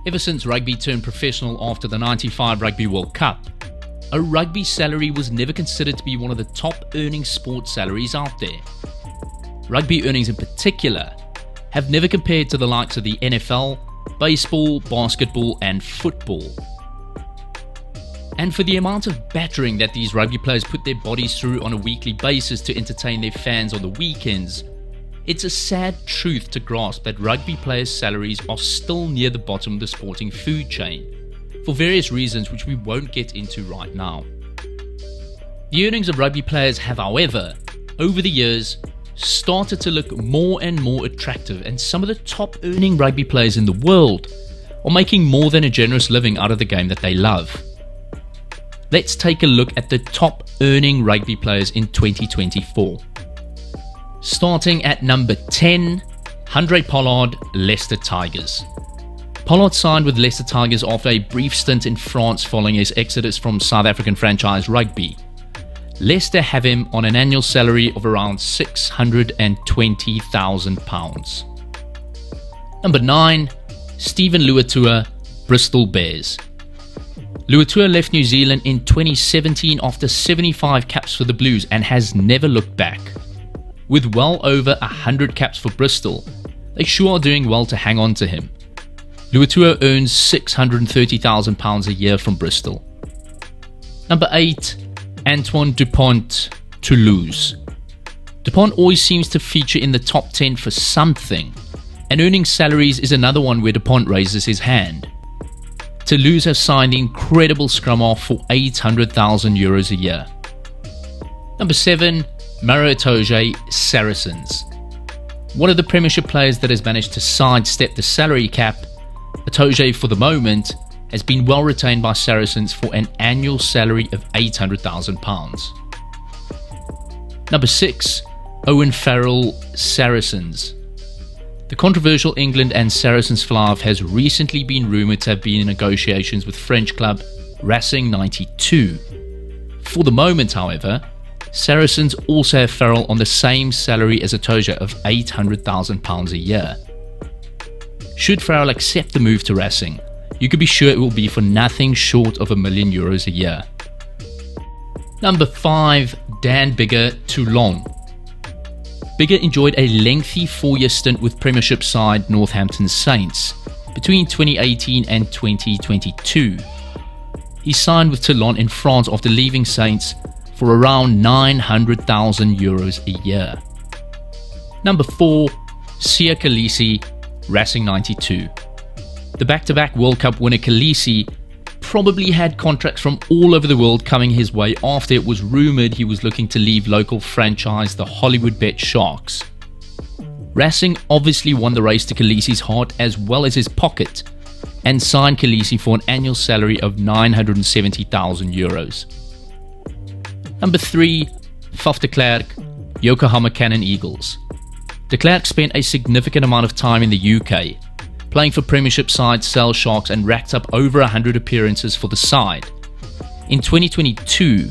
Ever since rugby turned professional after the '95 Rugby World Cup, a rugby salary was never considered to be one of the top earning sports salaries out there. Rugby earnings in particular have never compared to the likes of the NFL, baseball, basketball and football. And for the amount of battering that these rugby players put their bodies through on a weekly basis to entertain their fans on the weekends, it's a sad truth to grasp that rugby players' salaries are still near the bottom of the sporting food chain, for various reasons which we won't get into right now. The earnings of rugby players have, however, over the years, started to look more and more attractive, and some of the top earning rugby players in the world are making more than a generous living out of the game that they love. Let's take a look at the top earning rugby players in 2024. Starting at number 10, Handré Pollard, Leicester Tigers. Pollard signed with Leicester Tigers after a brief stint in France following his exodus from South African franchise rugby. Leicester have him on an annual salary of around £620,000. Number 9, Stephen Luatua, Bristol Bears. Luatua left New Zealand in 2017 after 75 caps for the Blues and has never looked back. With well over 100 caps for Bristol, they sure are doing well to hang on to him. Luatua earns £630,000 a year from Bristol. Number 8, Antoine Dupont, Toulouse. Dupont always seems to feature in the top 10 for something, and earning salaries is another one where Dupont raises his hand. Toulouse have signed the incredible scrum half for €800,000 a year. Number 7, Maro Itoje, Saracens. One of the Premiership players that has managed to sidestep the salary cap, Itoje for the moment has been well retained by Saracens for an annual salary of £800,000. Number 6, Owen Farrell, Saracens. The controversial England and Saracens fly-off has recently been rumoured to have been in negotiations with French club Racing 92. For the moment, however, Saracens also have Farrell on the same salary as Itoje of £800,000 a year. Should Farrell accept the move to Racing, you can be sure it will be for nothing short of €1 million a year. Number 5, Dan Biggar, Toulon. Biggar enjoyed a lengthy 4-year stint with Premiership side Northampton Saints between 2018 and 2022. He signed with Toulon in France after leaving Saints for around €900,000 a year. Number 4, Siya Kolisi, Racing 92. The back-to-back World Cup winner Kolisi probably had contracts from all over the world coming his way after it was rumoured he was looking to leave local franchise the Hollywood Bet Sharks. Racing obviously won the race to Kolisi's heart as well as his pocket and signed Kolisi for an annual salary of €970,000. Number 3, Faf de Klerk, Yokohama Cannon Eagles. De Klerk spent a significant amount of time in the UK, playing for Premiership side Sale Sharks and racked up over 100 appearances for the side. In 2022,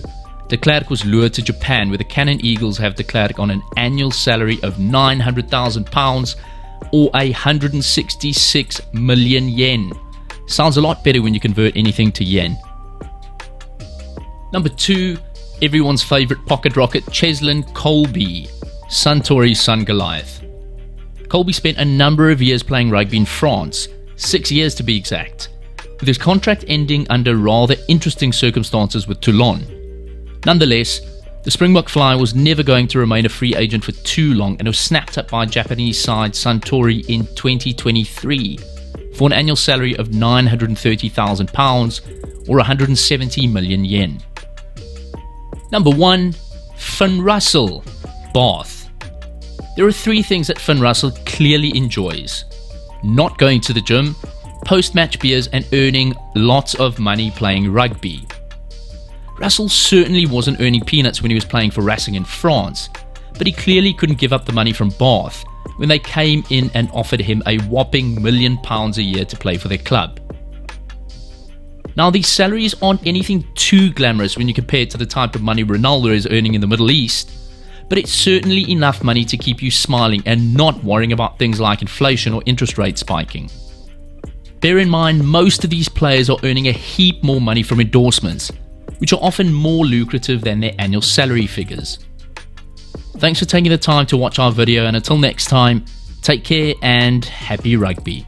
de Klerk was lured to Japan, where the Cannon Eagles have de Klerk on an annual salary of £900,000 or 166 million yen. Sounds a lot better when you convert anything to yen. Number 2, everyone's favourite pocket rocket, Cheslin Kolbe, Suntory Sun Goliath. Kolbe spent a number of years playing rugby in France, 6 years to be exact, with his contract ending under rather interesting circumstances with Toulon. Nonetheless, the Springbok Fly was never going to remain a free agent for too long and was snapped up by Japanese side Suntory in 2023 for an annual salary of £930,000 or 170 million yen. Number 1, Finn Russell, Bath. There are 3 things that Finn Russell clearly enjoys: not going to the gym, post-match beers and earning lots of money playing rugby. Russell certainly wasn't earning peanuts when he was playing for Racing in France, but he clearly couldn't give up the money from Bath when they came in and offered him a whopping £1 million a year to play for their club. Now, these salaries aren't anything too glamorous when you compare it to the type of money Ronaldo is earning in the Middle East, but it's certainly enough money to keep you smiling and not worrying about things like inflation or interest rates spiking. Bear in mind, most of these players are earning a heap more money from endorsements, which are often more lucrative than their annual salary figures. Thanks for taking the time to watch our video, and until next time, take care and happy rugby.